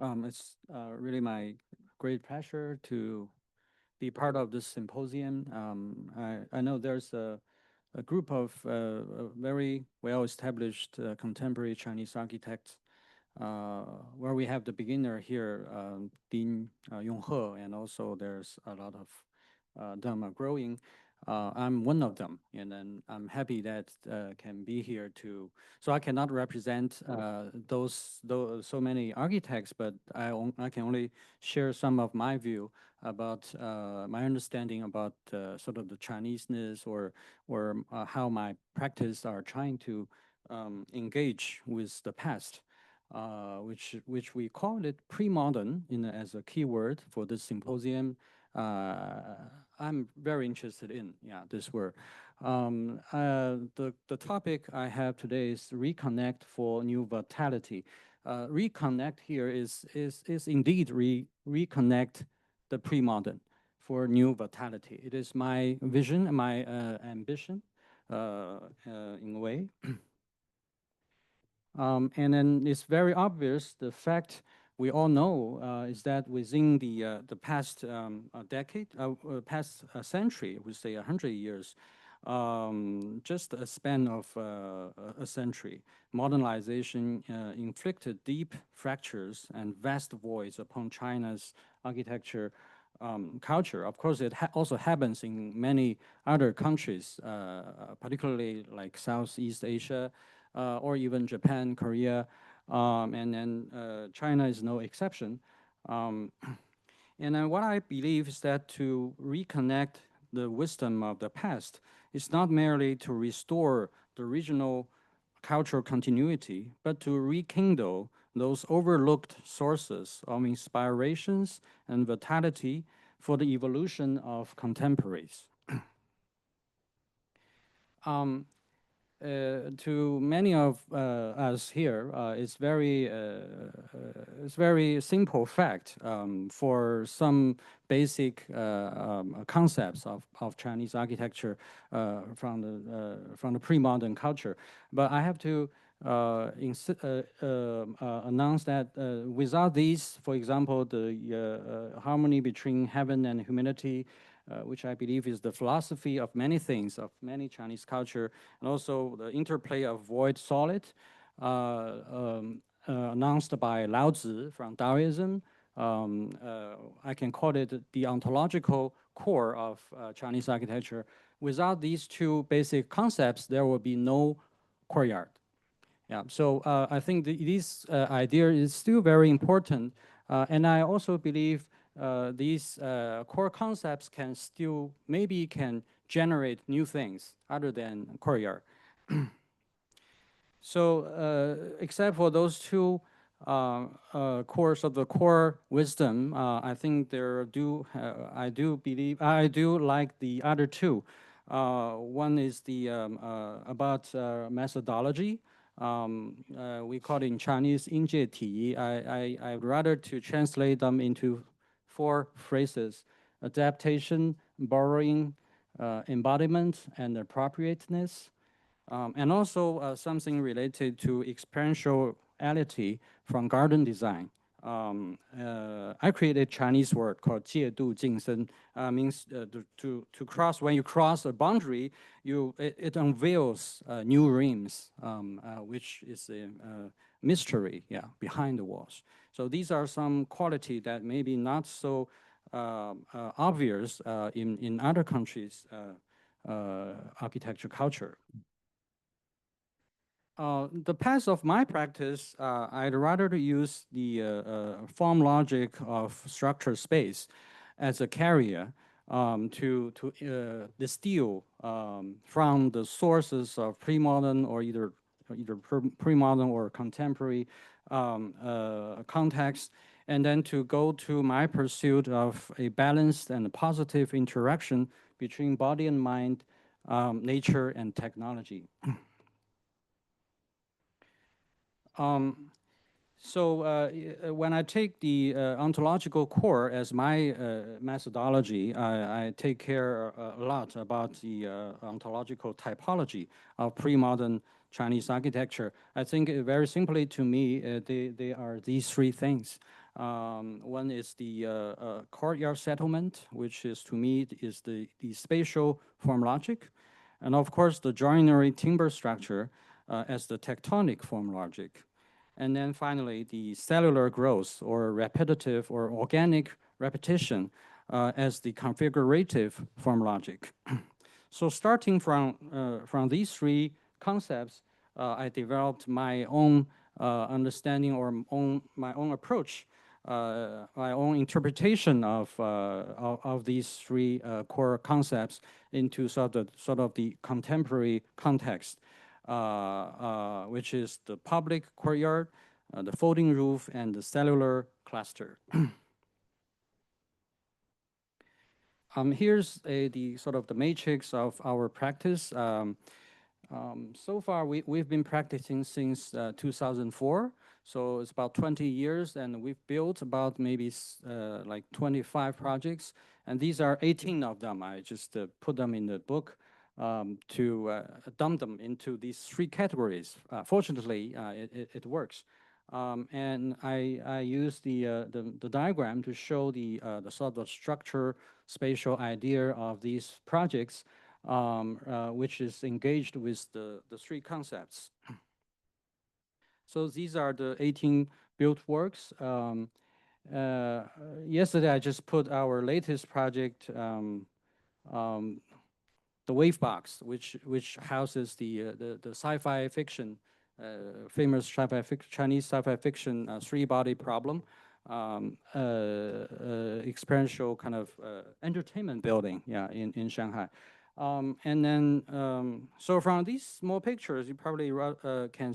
It's really my great pleasure to be part of this symposium. I know there's a group of very well-established contemporary Chinese architects where we have the beginner here, Dean Yonghe, and also there's a lot of them are growing. I'm one of them, and then I'm happy that can be here to. So I cannot represent those so many architects, but I can only share some of my view about my understanding about sort of the Chineseness or how my practice are trying to engage with the past, which we call it pre-modern as a keyword for this symposium. I'm very interested in this word. The topic I have today is reconnect for new vitality. Reconnect here is indeed reconnect the pre-modern for new vitality. It is my vision and my ambition in a way. And then it's very obvious the fact we all know is that within the past decade, past century, we say 100 years, just a span of a century, modernization inflicted deep fractures and vast voids upon China's architecture culture. Of course, it also happens in many other countries, particularly like Southeast Asia, or even Japan, Korea, and then China is no exception. Um, and then what I believe is that to reconnect the wisdom of the past is not merely to restore the regional cultural continuity, but to rekindle those overlooked sources of inspirations and vitality for the evolution of contemporaries. Um, to many of us here, it's very simple fact for some basic concepts of Chinese architecture from the pre-modern culture. But I have to announce that without these, for example, the harmony between heaven and humanity, which I believe is the philosophy of many things, of many Chinese culture, and also the interplay of void solid, announced by Lao Tzu from Taoism. I can call it the ontological core of Chinese architecture. Without these two basic concepts, there will be no courtyard. Yeah, so I think this idea is still very important. And I also believe these core concepts can still, maybe can generate new things other than courtyard. So except for those two cores of the core wisdom, I think I do like the other two. One is the about methodology. We call it in Chinese 音界体. I'd rather to translate them into four phrases: adaptation, borrowing, embodiment, and appropriateness. And also something related to experientiality from garden design. I created a Chinese word called 界度晋升, means to cross. When you cross a boundary, it unveils new realms, which is a mystery, behind the walls. So these are some quality that maybe not so obvious in other countries' architecture culture. The path of my practice, I'd rather to use the form logic of structured space as a carrier to distill from the sources of pre-modern or either pre-modern or contemporary context, and then to go to my pursuit of a balanced and positive interaction between body and mind, nature and technology. So when I take the ontological core as my methodology, I take care a lot about the ontological typology of pre-modern Chinese architecture. I think very simply to me, they are these three things. One is the courtyard settlement, which is to me is the spatial form logic, and of course the joinery timber structure as the tectonic form logic. And then finally, the cellular growth or repetitive or organic repetition as the configurative form logic. So starting from these three concepts, I developed my own understanding or my own approach, my own interpretation of these three core concepts into sort of the contemporary context, which is the public courtyard, the folding roof, and the cellular cluster. Here's the sort of the matrix of our practice. So far, we've been practicing since 2004, so it's about 20 years, and we've built about maybe like 25 projects, and these are 18 of them. I just put them in the book to dump them into these three categories. Fortunately, it works. And I use the diagram to show the sort of structure, spatial idea of these projects, which is engaged with the three concepts. So these are the 18 built works. Yesterday, I just put our latest project, the Wave Box, which houses the sci-fi fiction, famous Chinese sci-fi fiction three-body problem, experiential kind of entertainment building, yeah, in Shanghai. And then, so from these small pictures, you probably can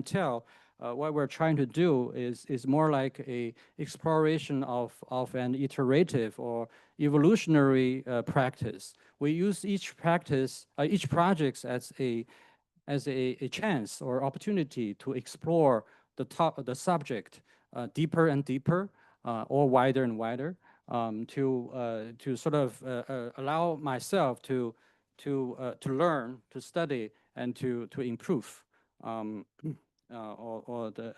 tell what we're trying to do is more like a exploration of an iterative or evolutionary practice. We use each practice, each project as a chance or opportunity to explore the subject deeper and deeper, or wider and wider, to sort of allow myself to learn, to study, and to improve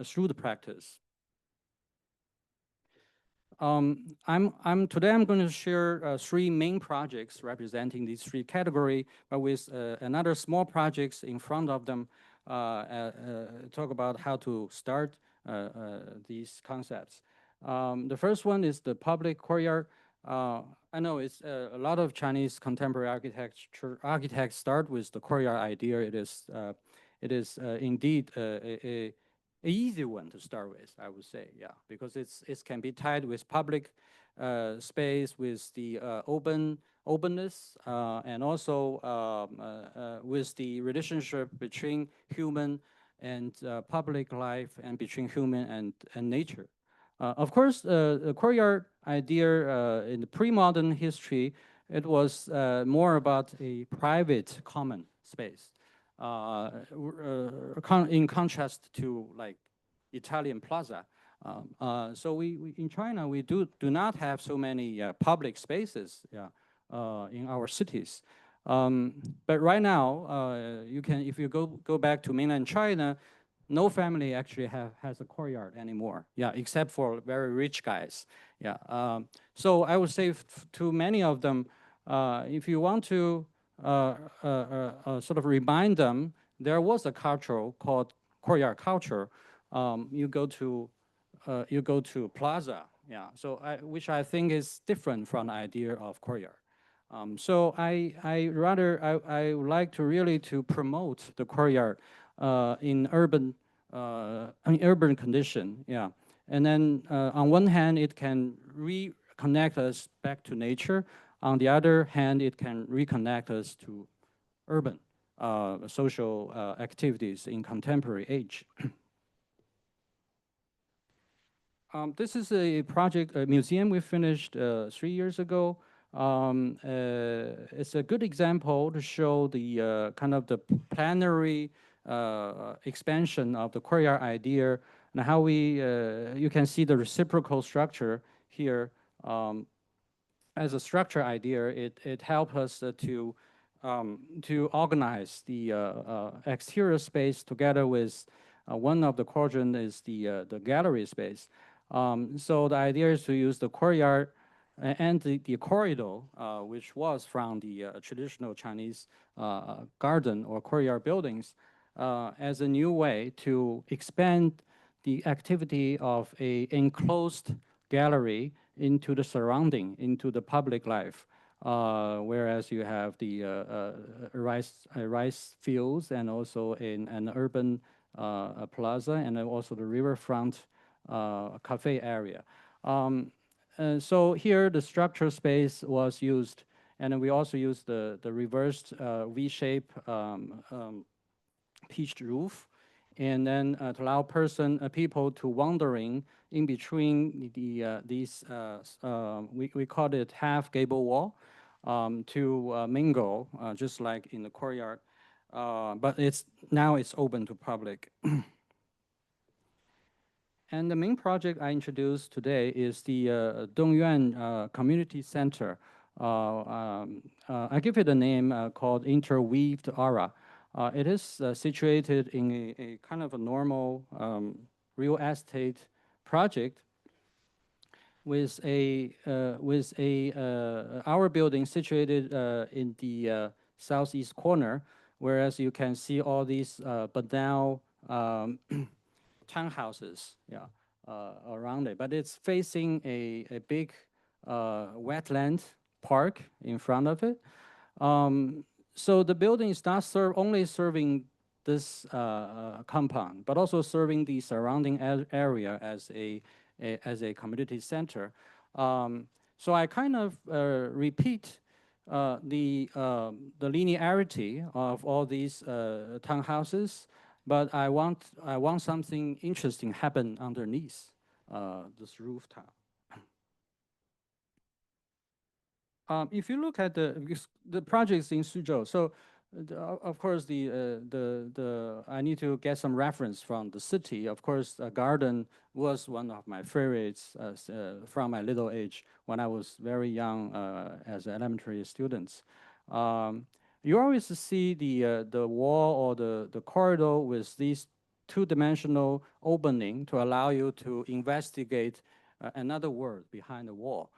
through the practice. Today I'm going to share three main projects representing these three categories, but with another small projects in front of them, talk about how to start these concepts. The first one is the public courtyard. I know it's a lot of Chinese contemporary architects start with the courtyard idea. It is indeed a easy one to start with, I would say, yeah, because it can be tied with public space, with the openness, and also with the relationship between human and public life, and between human and nature. Of course, the courtyard idea in the pre-modern history, it was more about a private common space. In contrast to like Italian plaza. So we in China, we do not have so many public spaces, yeah, in our cities. But right now, you can, if you go back to mainland China, no family actually has a courtyard anymore, yeah, except for very rich guys, yeah. So I would say to many of them, if you want to sort of remind them, there was a culture called courtyard culture. You go to plaza, yeah. So which I think is different from the idea of courtyard. So I would like to really to promote the courtyard in urban condition, yeah. And then on one hand, it can reconnect us back to nature. On the other hand, it can reconnect us to urban social activities in contemporary age. This is a project, a museum we finished 3 years ago. It's a good example to show the kind of the plenary expansion of the courtyard idea, and how we, you can see the reciprocal structure here. As a structure idea, it helps us to organize the exterior space together with one of the quadrant is the gallery space. So the idea is to use the courtyard and the corridor, which was from the traditional Chinese garden or courtyard buildings, as a new way to expand the activity of a enclosed gallery into the surrounding, into the public life. Whereas you have the rice fields and also in an urban plaza and then also the riverfront cafe area. So here the structure space was used, and then we also used the reversed V-shape pitched roof, and then to allow people to wandering in between these we call it half gable wall to mingle just like in the courtyard, but now it's open to public. And the main project I introduced today is the Dongyuan Community Center. I give it a name called Interweaved Aura. It is situated in a kind of a normal real estate project with our building situated in the southeast corner, whereas you can see all these banal townhouses, around it. But it's facing a big wetland park in front of it. So the building is not only serving this compound, but also serving the surrounding area as a community center. So I kind of repeat the linearity of all these townhouses, but I want something interesting happen underneath this rooftop. If you look at the projects in Suzhou, so of course I need to get some reference from the city. Of course, the garden was one of my favorites from my little age when I was very young as elementary students. You always see the wall or the corridor with these two-dimensional opening to allow you to investigate another world behind the wall.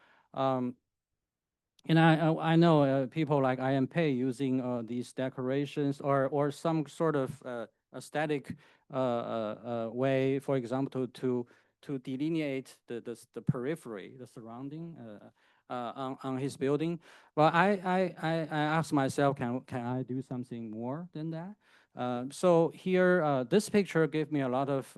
And I know people like I am Pei using these decorations or some sort of aesthetic way, for example, to delineate the periphery, the surrounding on his building. But I asked myself, can I do something more than that? So here, this picture gave me a lot of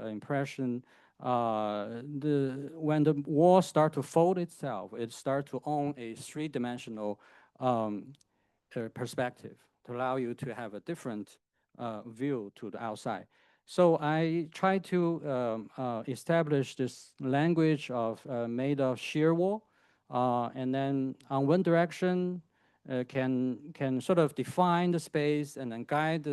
impression. When the wall start to fold itself, it start to own a three-dimensional perspective to allow you to have a different view to the outside. So I try to establish this language of made of shear wall, and then on one direction can sort of define the space and then guide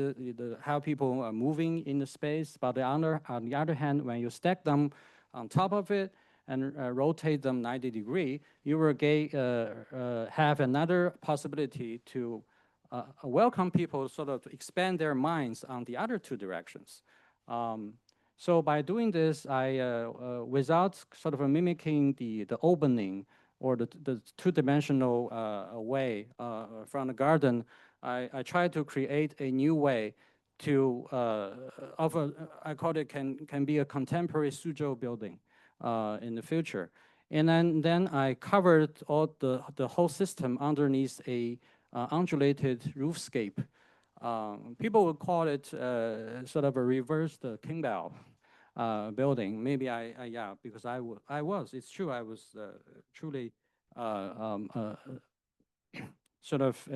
how people are moving in the space. But on the other hand, when you stack them on top of it and rotate them 90 degrees, you will have another possibility to welcome people sort of to expand their minds on the other two directions. So by doing this, without sort of mimicking the opening or the two-dimensional way from the garden, I try to create a new way to I call it can be a contemporary Suzhou building in the future. And then I covered all the whole system underneath a undulated roofscape. People would call it sort of a reversed Kingbell building. Maybe yeah, because I was. It's true. I was truly sort of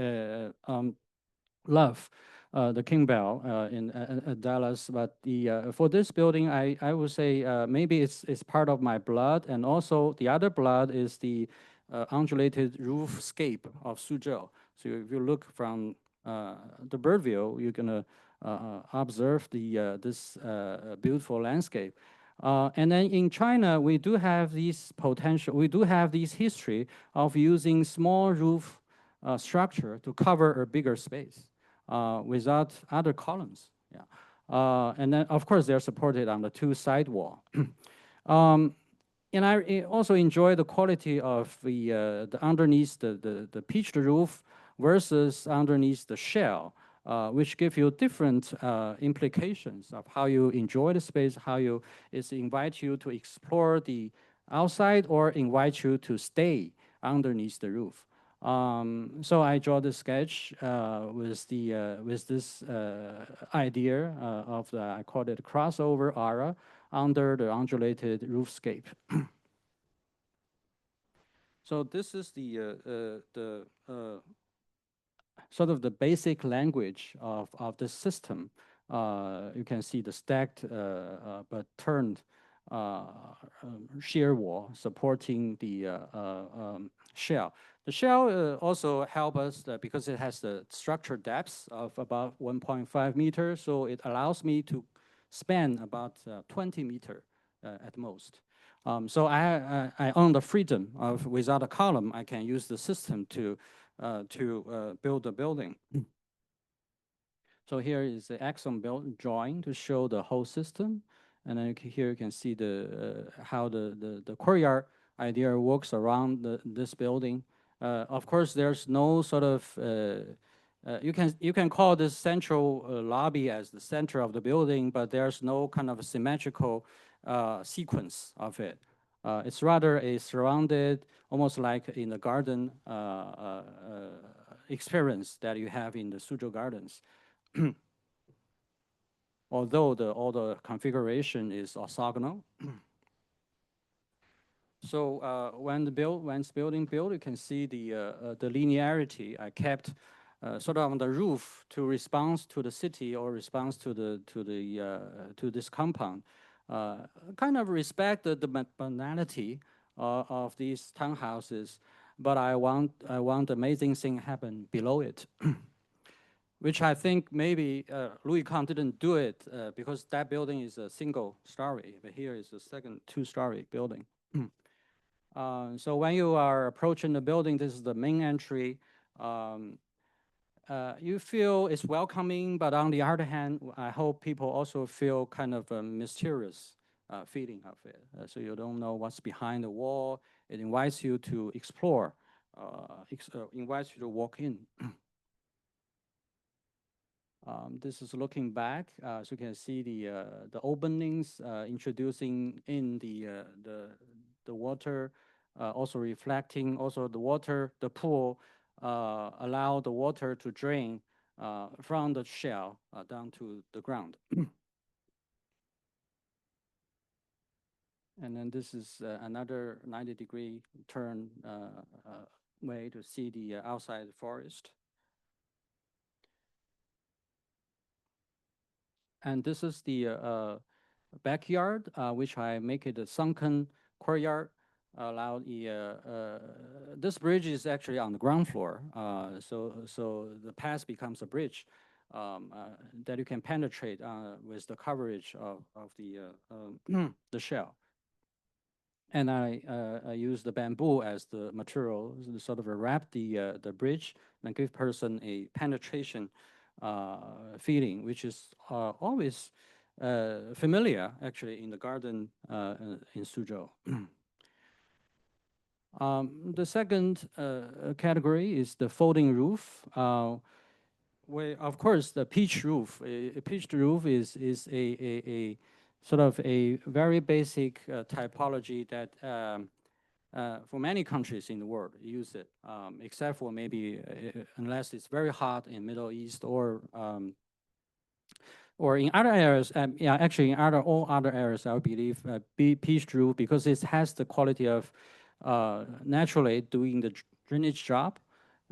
love the Kingbell in Dallas. But for this building, I would say maybe it's part of my blood, and also the other blood is the undulated roofscape of Suzhou. So if you look from the bird view, you're gonna observe this beautiful landscape. And then in China, we do have this history of using small roof structure to cover a bigger space without other columns. Yeah. And then, of course, they're supported on the two side wall. and I also enjoy the quality of the underneath the pitched roof versus underneath the shell, which give you different implications of how you enjoy the space, how you invite you to explore the outside or invite you to stay underneath the roof. So I draw the sketch with this idea of I call it crossover aura under the undulated roofscape. So this is the sort of the basic language of the system. You can see the stacked but turned shear wall supporting the shell. The shell also help us because it has the structure depth of about 1.5 meters, so it allows me to span about 20 meters at most. So I own the freedom of without a column, I can use the system to build the building. So here is the axon build drawing to show the whole system. And then here you can see how the courtyard idea works around this building. Of course, there's no sort of, you can call this central lobby as the center of the building, but there's no kind of symmetrical sequence of it. It's rather a surrounded, almost like in the garden experience that you have in the Suzhou Gardens. Although all the configuration is orthogonal. So when it's building built, you can see the linearity I kept sort of on the roof to respond to the city or response to this compound. Kind of respect the banality of these townhouses, but I want amazing thing happen below it. Which I think maybe Louis Kahn didn't do it because that building is a single story, but here is a second two-story building. So when you are approaching the building, this is the main entry. You feel it's welcoming, but on the other hand, I hope people also feel kind of a mysterious feeling of it. So you don't know what's behind the wall. It invites you to explore, invites you to walk in. This is looking back, so you can see the openings introducing in the water, also reflecting. Also, the water, the pool, allow the water to drain from the shell down to the ground. And then this is another 90-degree turn way to see the outside forest. And this is the backyard, which I make it a sunken courtyard. Allow this bridge is actually on the ground floor, so the path becomes a bridge that you can penetrate with the coverage of the shell. And I use the bamboo as the material, sort of wrap the bridge and give person a penetration feeling, which is always familiar actually in the garden in Suzhou. The second category is the folding roof. Where, of course, the pitched roof. A pitched roof is a sort of a very basic typology that for many countries in the world use it, except for maybe unless it's very hot in Middle East or in other areas. Yeah, actually in all other areas, I believe pitched roof because it has the quality of naturally doing the drainage job.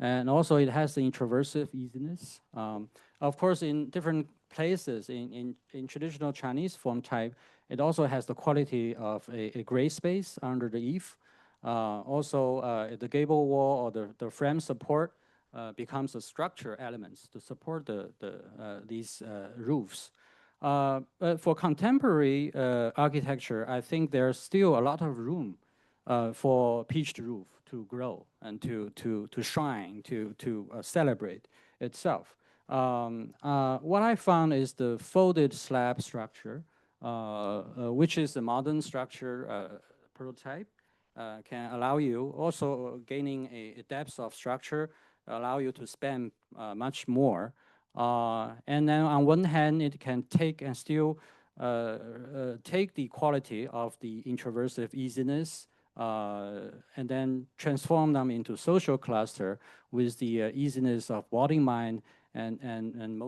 And also it has the introversive easiness. Of course, in different places, in traditional Chinese form type, it also has the quality of a gray space under the eave. Also, the gable wall or the frame support becomes a structure elements to support these roofs. But for contemporary architecture, I think there's still a lot of room for pitched roof to grow and to shine, to celebrate itself. What I found is the folded slab structure, which is a modern structure prototype can allow you also gaining a depth of structure, allow you to spend much more. And then on one hand, it can take and still take the quality of the introversive easiness and then transform them into social cluster with the easiness of body, mind, and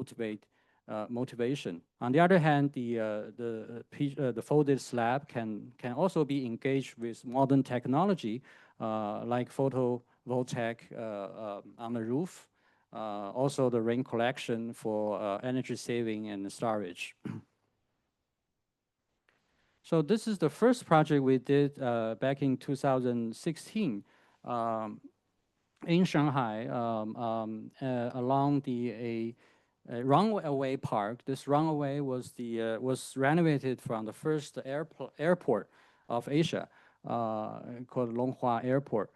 motivation. On the other hand, the folded slab can also be engaged with modern technology like photovoltaic on the roof, also the rain collection for energy saving and storage. So this is the first project we did back in 2016 in Shanghai along the runway park. This runway was renovated from the first airport of Asia called Longhua Airport.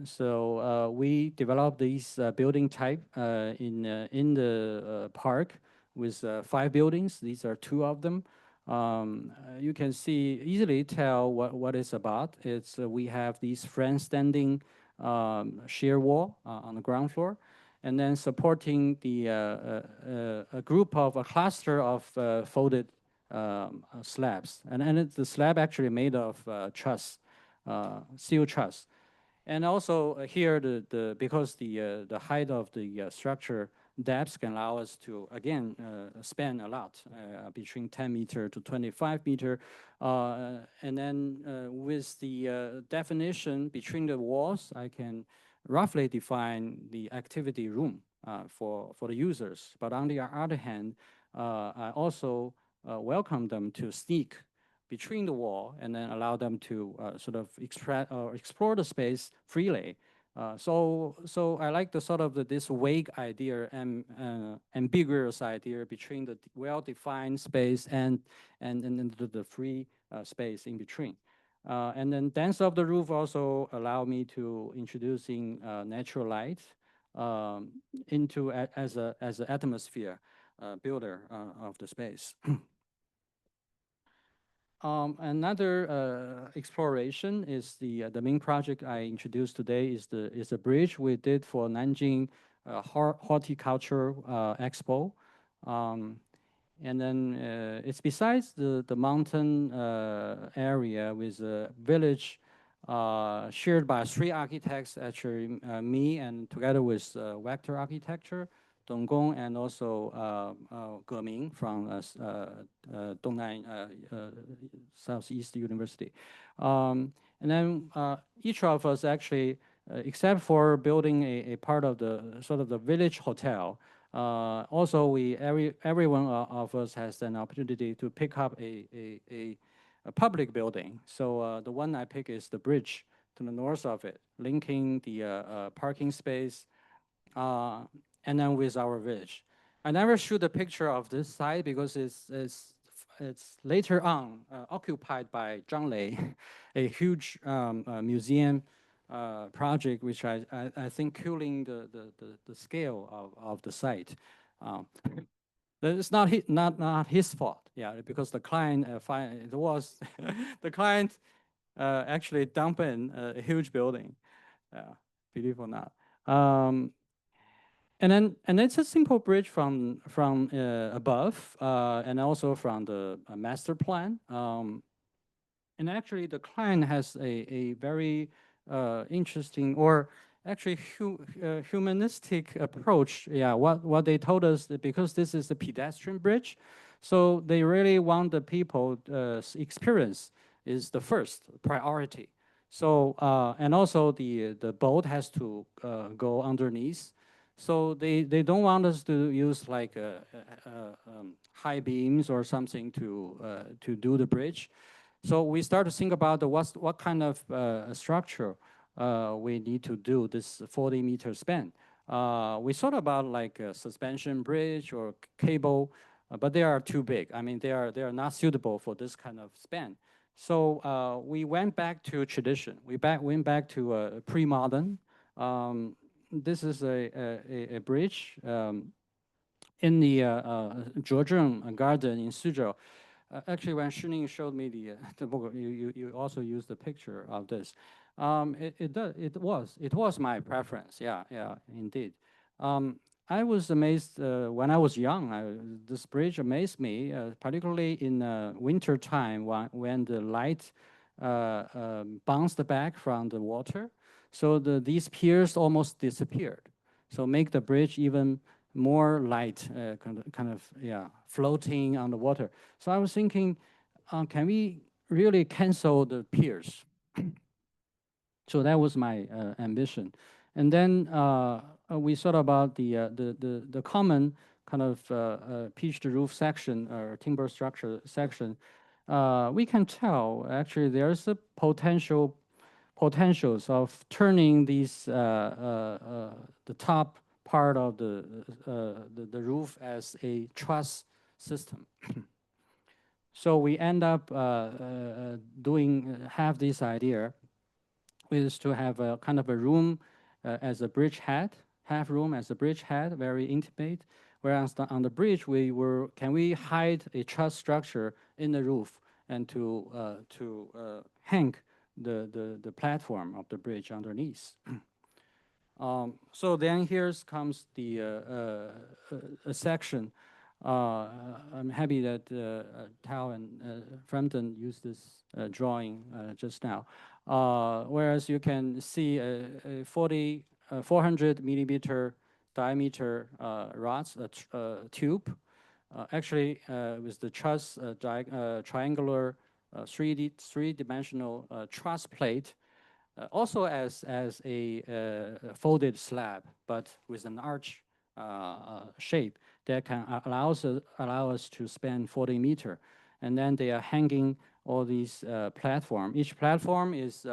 So we developed this building type in the park with 5 buildings. These are 2 of them. You can easily tell what it's about. It's we have these freestanding shear wall on the ground floor, and then supporting a cluster of folded slabs. And the slab actually made of truss, steel truss. And also here, because the height of the structure depth can allow us to, again, span a lot, between 10 meter to 25 meter. And then with the definition between the walls, I can roughly define the activity room for the users. But on the other hand, I also welcome them to sneak between the wall and then allow them to sort of explore the space freely. So I like this vague idea and ambiguous idea between the well-defined space and the free space in between. And then dance of the roof also allow me to introducing natural light into as an atmosphere builder of the space. Another exploration is the main project I introduced today is a bridge we did for Nanjing Horticulture Expo. And then it's besides the mountain area with a village shared by 3 architects, actually me and together with Vector Architecture, Donggong, and also Ge Ming from Dongnan Southeast University. And then each of us actually, except for building a part of the village hotel, also every one of us has an opportunity to pick up a public building. So the one I pick is the bridge to the north of it, linking the parking space and then with our village. I never shoot a picture of this site because it's later on occupied by Zhang Lei, a huge museum project, which I think killing the scale of the site. It's not his fault, yeah, because the client the client actually dumped in a huge building, believe it or not. And it's a simple bridge from above and also from the master plan. And actually, the client has a very interesting or actually humanistic approach. Yeah, what they told us, that because this is a pedestrian bridge, so they really want the people experience is the first priority. So and also the boat has to go underneath. So they don't want us to use like high beams or something to do the bridge. So we start to think about what kind of structure we need to do this 40-meter span. We thought about like a suspension bridge or cable, but they are too big. I mean, they are not suitable for this kind of span. So we went back to tradition. We went back to pre-modern. This is a bridge in the Zhezheng Garden in Suzhou. actually, when Shining showed me the book, you also used the picture of this. It was my preference. Yeah, yeah, indeed. Um, I was amazed when I was young. This bridge amazed me, particularly in winter time when the light bounced back from the water. So these piers almost disappeared. So make the bridge even more light, kind of, yeah, floating on the water. So I was thinking, can we really cancel the piers? So that was my ambition. And then we thought about the common kind of pitched roof section or timber structure section. We can tell actually there's a potentials of turning these the top part of the roof as a truss system. So we end up doing have this idea is to have a kind of a room as a bridgehead, half room as a bridgehead, very intimate. Whereas on the bridge, can we hide a truss structure in the roof and to hang the platform of the bridge underneath. So then here comes the section. I'm happy that Tao and Frampton used this drawing just now. Whereas you can see a 400 millimeter diameter rods, tube, actually with the truss triangular three-dimensional truss plate, also as a folded slab, but with an arch shape that can allow us to span 40 meter. And then they are hanging all these platform. Each platform is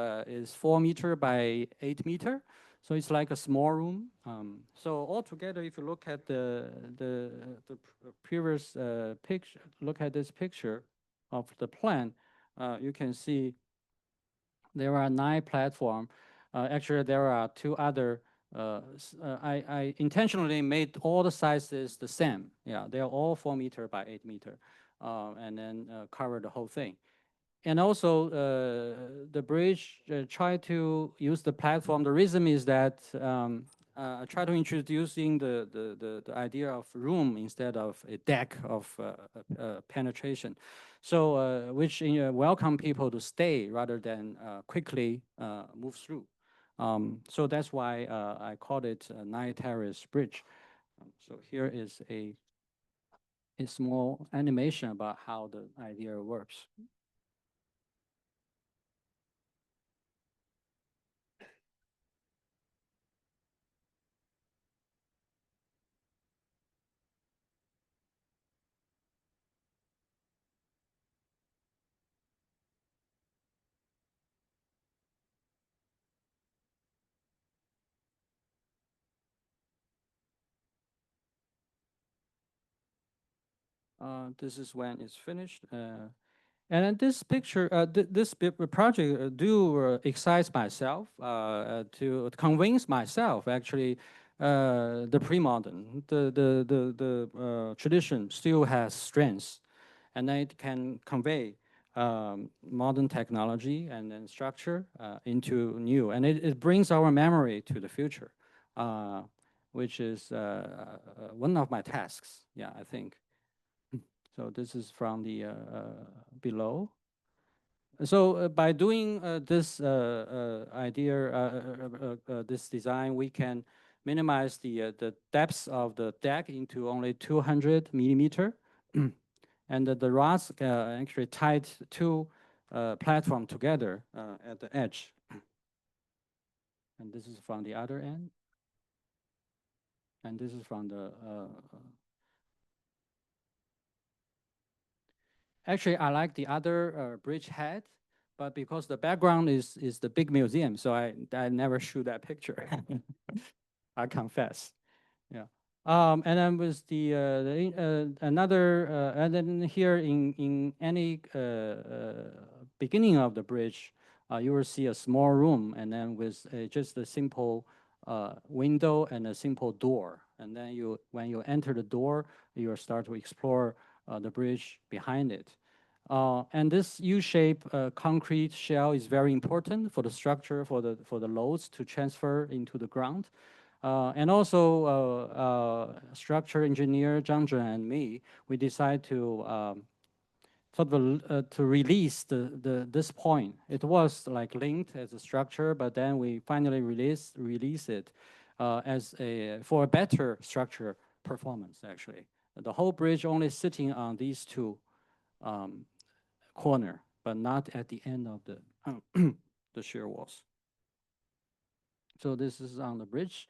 4 meter by 8 meter. So it's like a small room. So altogether, if you look at the previous picture, look at this picture of the plan, you can see there are 9 platforms. Actually, there are 2 other. I intentionally made all the sizes the same. Yeah, they are all 4 meter by 8 meter, and then cover the whole thing. And also, the bridge try to use the platform. The reason is that I try to introducing the idea of room instead of a deck of penetration. So, which welcome people to stay rather than quickly move through. So that's why I called it a Nine Terrace Bridge. So here is a small animation about how the idea works. This is when it's finished. And then this picture, this project do excite myself to convince myself actually the pre-modern, the tradition still has strengths, and then it can convey modern technology and then structure into new, and it brings our memory to the future, which is one of my tasks. Yeah, I think. So this is from the below. So by doing this this design, we can minimize the depths of the deck into only 200 millimeter, and the rods actually tied 2 platform together at the edge. And this is from the other end, and this is from the. Actually, I like the other bridge head, but because the background is the big museum, so I never shoot that picture. I confess. Yeah. And then with another, and then here in any beginning of the bridge, you will see a small room, and then with just a simple window and a simple door. And then when you enter the door, you will start to explore the bridge behind it. And this U-shape concrete shell is very important for the structure, for the loads to transfer into the ground. And also, structure engineer Zhang Zhen and me, we decide to sort of to release this point. It was like linked as a structure, but then we finally release it as for a better structure performance. Actually, the whole bridge only sitting on these two corner, but not at the end of the the shear walls. So this is on the bridge.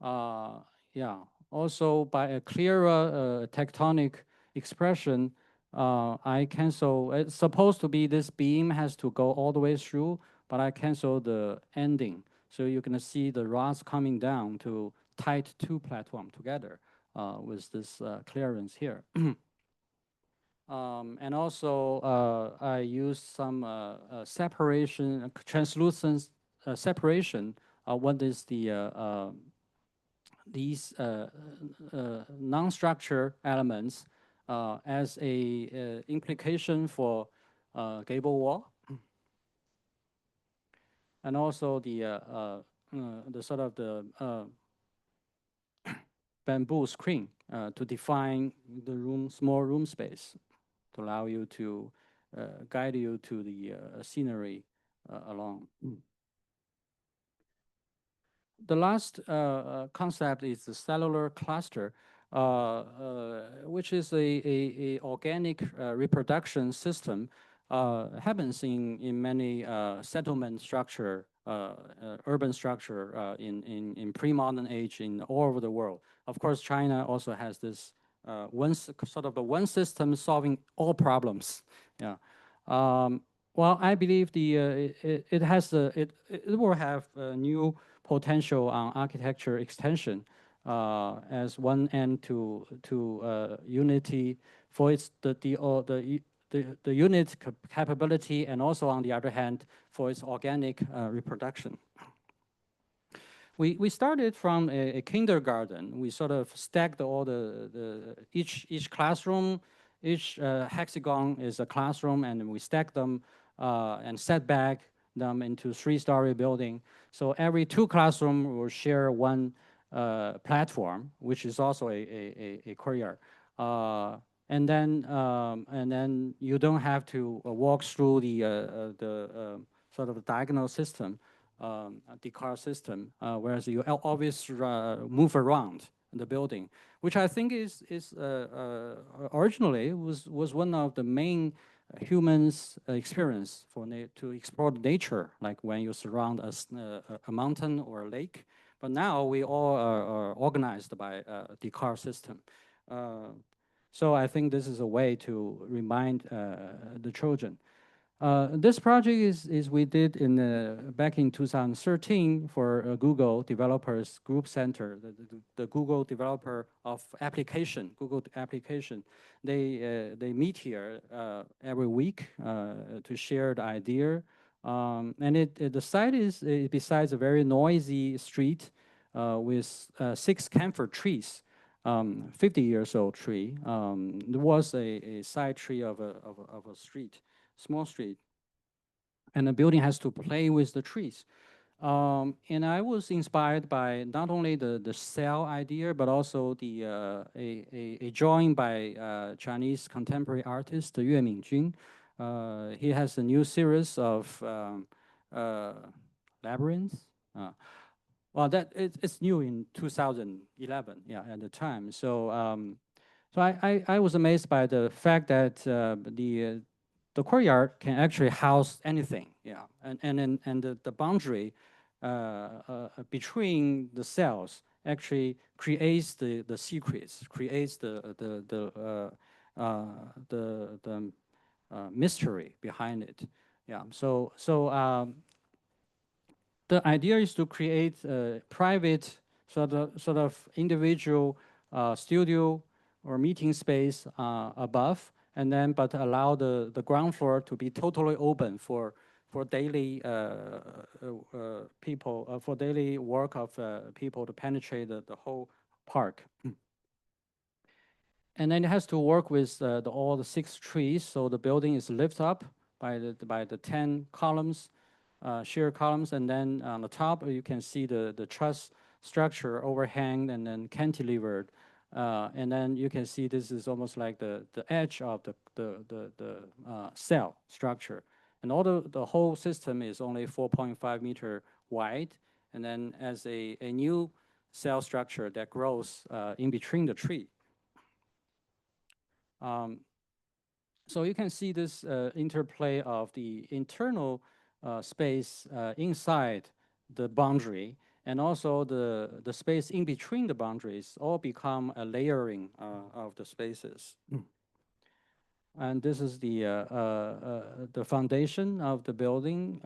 Yeah. Also, by a clearer tectonic expression, I cancel. It's supposed to be this beam has to go all the way through, but I cancel the ending. So you're gonna see the rods coming down to tight two platform together with this clearance here. And also, I use some separation, translucent separation. What is these non-structure elements as a implication for gable wall, and also the sort of the bamboo screen to define the small room space, to allow you to guide you to the scenery along. The last concept is the cellular cluster, which is a organic reproduction system. Happens in many settlement structure, urban structure in pre-modern age in all over the world. Of course, China also has this sort of a one system solving all problems. Yeah. Well, I believe it will have a new potential on architecture extension as one end to unity for its the unit capability, and also on the other hand for its organic reproduction. We started from a kindergarten. We sort of stacked all each classroom, each hexagon is a classroom, and we stack them and set back them into three-story building. So every two classroom will share one platform, which is also a courtyard. And then you don't have to walk through the sort of diagonal system, the car system, whereas you always move around the building, which I think is originally was one of the main humans' experience to explore nature, like when you surround a mountain or a lake. But now we all are organized by the car system. So I think this is a way to remind the children. This project is we did back in 2013 for Google Developers Group Center, the Google Developer of Application, Google Application. They meet here every week to share the idea. And the site is besides a very noisy street with 6 camphor trees. 50 years old tree. There was a side tree of a street, small street, and the building has to play with the trees. And I was inspired by not only the cell idea, but also a drawing by Chinese contemporary artist Yue Mingjun. He has a new series of labyrinths. Well, it's new in 2011, yeah, at the time. So, so I was amazed by the fact that the courtyard can actually house anything, yeah, and the boundary between the cells actually creates the secrets, creates the mystery behind it, yeah. So the idea is to create a private sort of individual studio or meeting space above, and then but allow the ground floor to be totally open for daily people, for daily work of people to penetrate the whole park. And then it has to work with all the 6 trees. So the building is lifted up by the 10 columns, shear columns, and then on the top you can see the truss structure overhang and then cantilevered, and then you can see this is almost like the edge of the cell structure, and although the whole system is only 4.5 meter wide, and then as a new cell structure that grows in between the tree. So you can see this interplay of the internal space inside the boundary, and also the space in between the boundaries all become a layering of the spaces. And this is the foundation of the building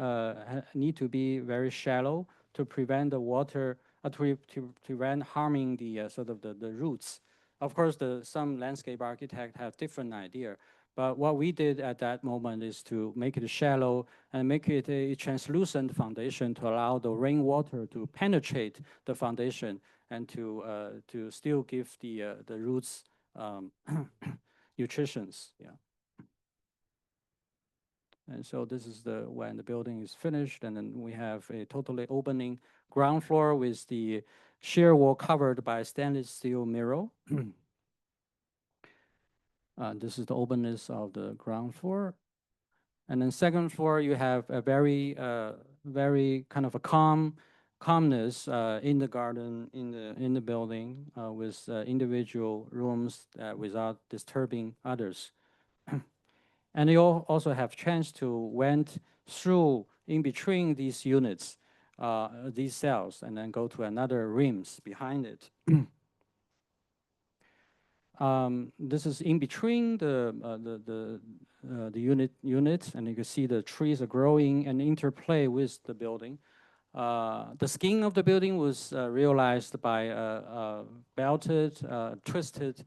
need to be very shallow to prevent the water, to prevent harming the sort of the roots. Of course, some landscape architect have different idea, but what we did at that moment is to make it shallow and make it a translucent foundation to allow the rainwater to penetrate the foundation and to still give the roots nutritions, yeah. And so this is when the building is finished, and then we have a totally opening ground floor with the shear wall covered by stainless steel mirror. This is the openness of the ground floor. And then second floor, you have a very kind of a calmness in the garden, in the building, with individual rooms without disturbing others. And you also have chance to went through in between these units, these cells, and then go to another rooms behind it. This is in between the units, and you can see the trees are growing and interplay with the building. The skin of the building was realized by belted, twisted,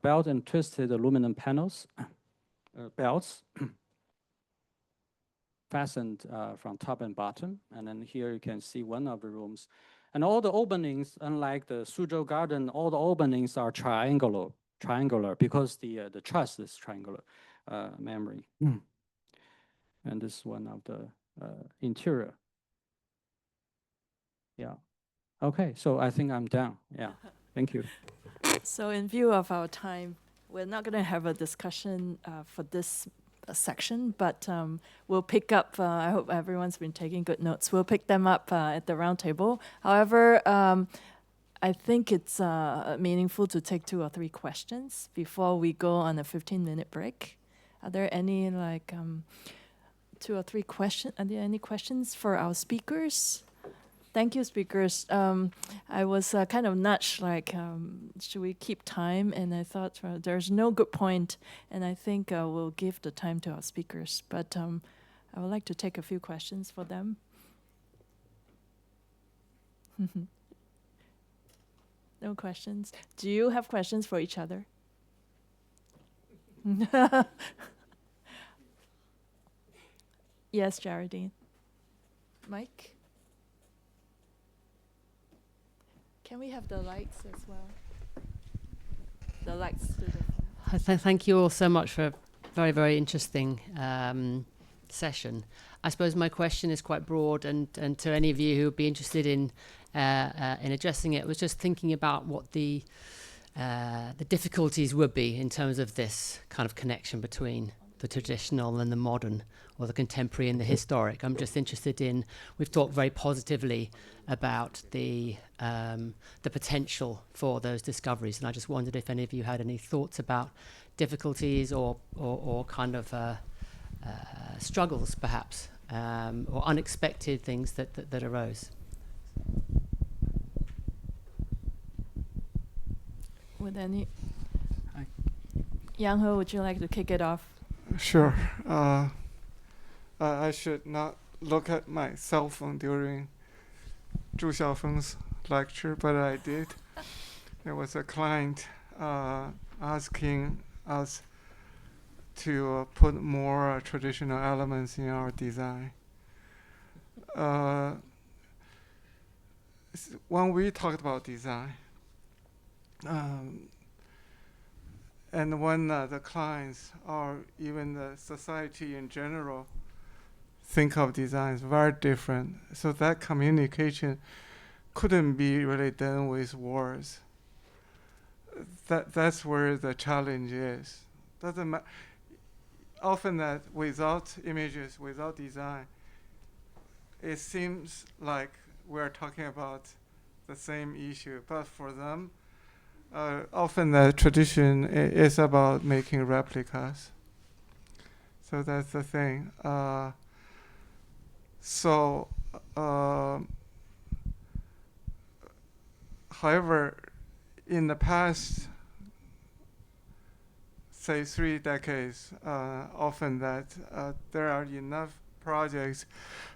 belt and twisted aluminum panels. Belts fastened from top and bottom. And then here you can see one of the rooms. And all the openings, unlike the Suzhou Garden, all the openings are triangular because the truss is triangular memory. And this is one of the interior. Yeah. Okay, so I think I'm done. Yeah, thank you. So in view of our time, we're not going to have a discussion for this section, but we'll pick up, I hope everyone's been taking good notes, we'll pick them up at the round table. However, I think it's meaningful to take 2 or 3 questions before we go on a 15-minute break. Are there any 2 or 3 questions? Are there any questions for our speakers? Thank you, speakers. I was kind of nudged, should we keep time? And I thought there's no good point, and I think we'll give the time to our speakers. But I would like to take a few questions for them. No questions? Do you have questions for each other? Yes, Geraldine. Mike? Can we have the lights as well? The lights to the Thank you all so much for a very, very interesting session. I suppose my question is quite broad, and to any of you who would be interested in addressing it, was just thinking about what the difficulties would be in terms of this kind of connection between the traditional and the modern, or the contemporary and the historic. I'm just interested in, we've talked very positively about the potential for those discoveries, and I just wondered if any of you had any thoughts about difficulties or kind of struggles perhaps, or unexpected things that arose. Would any? Yang He, would you like to kick it off? Sure. I should not look at my cell phone during Zhu Xiaofeng's lecture, but I did. There was a client asking us to put more traditional elements in our design. When we talked about design, and when the clients or even the society in general think of designs very different, so that communication couldn't be really done with words. That's where the challenge is. Doesn't often that without images, without design, it seems like we're talking about the same issue, but for them, often the tradition is about making replicas. So that's the thing. So, however, in the past, say 3 decades, often that there are enough projects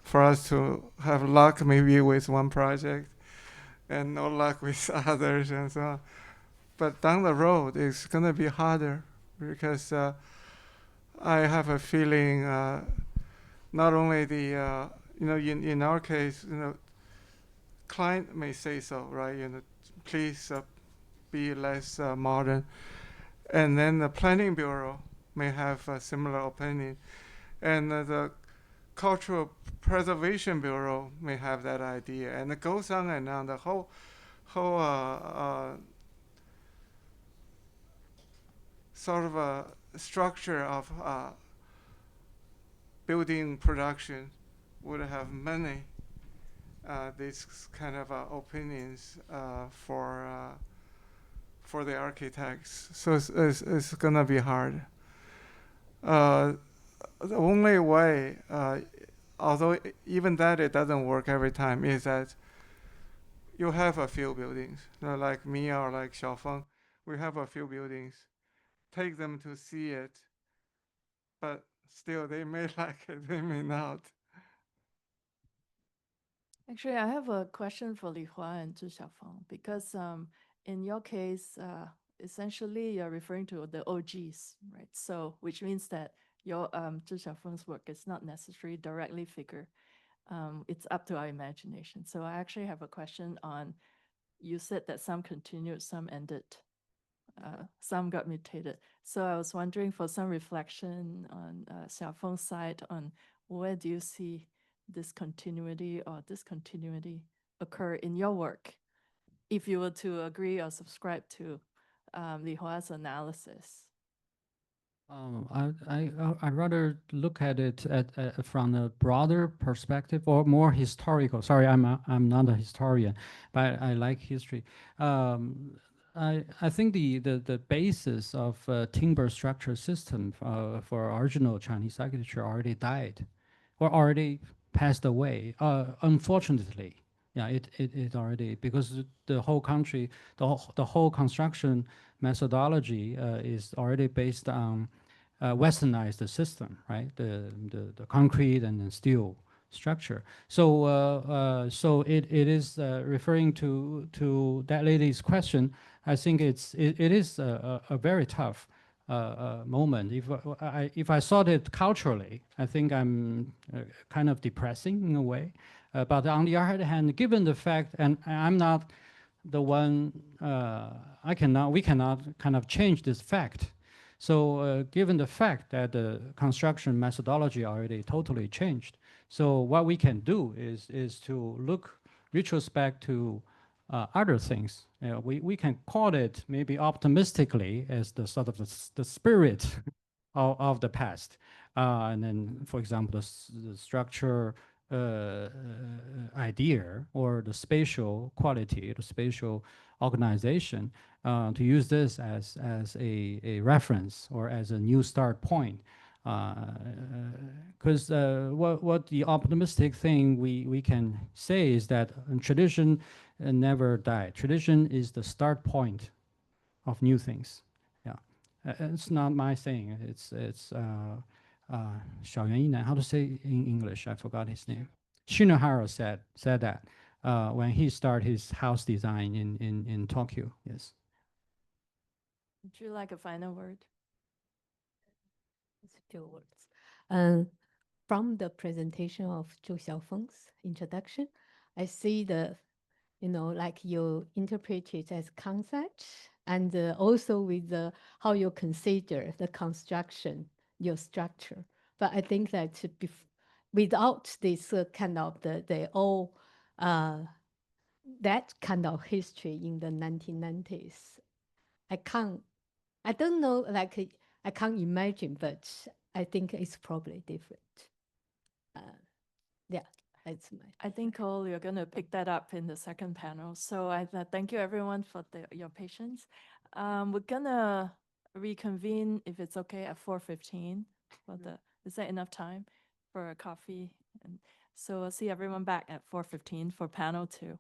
for us to have luck maybe with one project and no luck with others and so on. But down the road, it's going to be harder because I have a feeling not only the, in our case, client may say so, right? Please be less modern. And then the planning bureau may have a similar opinion. And the cultural preservation bureau may have that idea. And it goes on and on. The whole sort of a structure of building production would have many these kind of opinions for the architects. So it's gonna be hard. The only way, although even that it doesn't work every time, is that you have a few buildings, like me or like Xiaofeng. We have a few buildings. Take them to see it, but still they may like it, they may not. Actually, I have a question for Li Hua and Zhu Xiaofeng because in your case, essentially you're referring to the OGs, right? So which means that your Zhu Xiaofeng's work is not necessarily directly figure. It's up to our imagination. So I actually have a question on, you said that some continued, some ended, some got mutated. So I was wondering for some reflection on Xiaofeng's side on where do you see this continuity or discontinuity occur in your work, if you were to agree or subscribe to Li Hua's analysis? I rather look at it from a broader perspective or more historical. Sorry, I'm not a historian, but I like history. I think the basis of timber structure system for original Chinese architecture already died, or already passed away. Unfortunately, yeah, it already, because the whole country, the whole construction methodology is already based on westernized system, right? The concrete and the steel structure. So so it is referring to that lady's question. I think it is a very tough moment. If I thought it culturally, I think I'm kind of depressing in a way. But on the other hand, given the fact, and I'm not the one, we cannot kind of change this fact. So given the fact that the construction methodology already totally changed, so what we can do is to look retrospect to other things. We can call it maybe optimistically as the sort of the spirit of the past. And then, for example, the structure idea or the spatial quality, the spatial organization, to use this as a reference or as a new start point. Because what the optimistic thing we can say is that tradition never died. Tradition is the start point of new things. Yeah, it's not my thing. It's Xiaoyuan Yinan. How to say in English? I forgot his name. Shinohara said that when he started his house design in Tokyo. Yes. Would you like a final word? It's a few words. From the presentation of Zhu Xiaofeng's introduction, I see like you interpret it as concept and also with how you consider the construction, your structure. But I think that without this kind of the all that kind of history in the 1990s, I don't know, like I can't imagine, but I think it's probably different. Yeah, that's my. I think, Cole, you're going to pick that up in the second panel. So I thank you, everyone, for your patience. We're going to reconvene, if it's okay, at 4:15. Is that enough time for a coffee? And so I'll see everyone back at 4:15 for panel 2.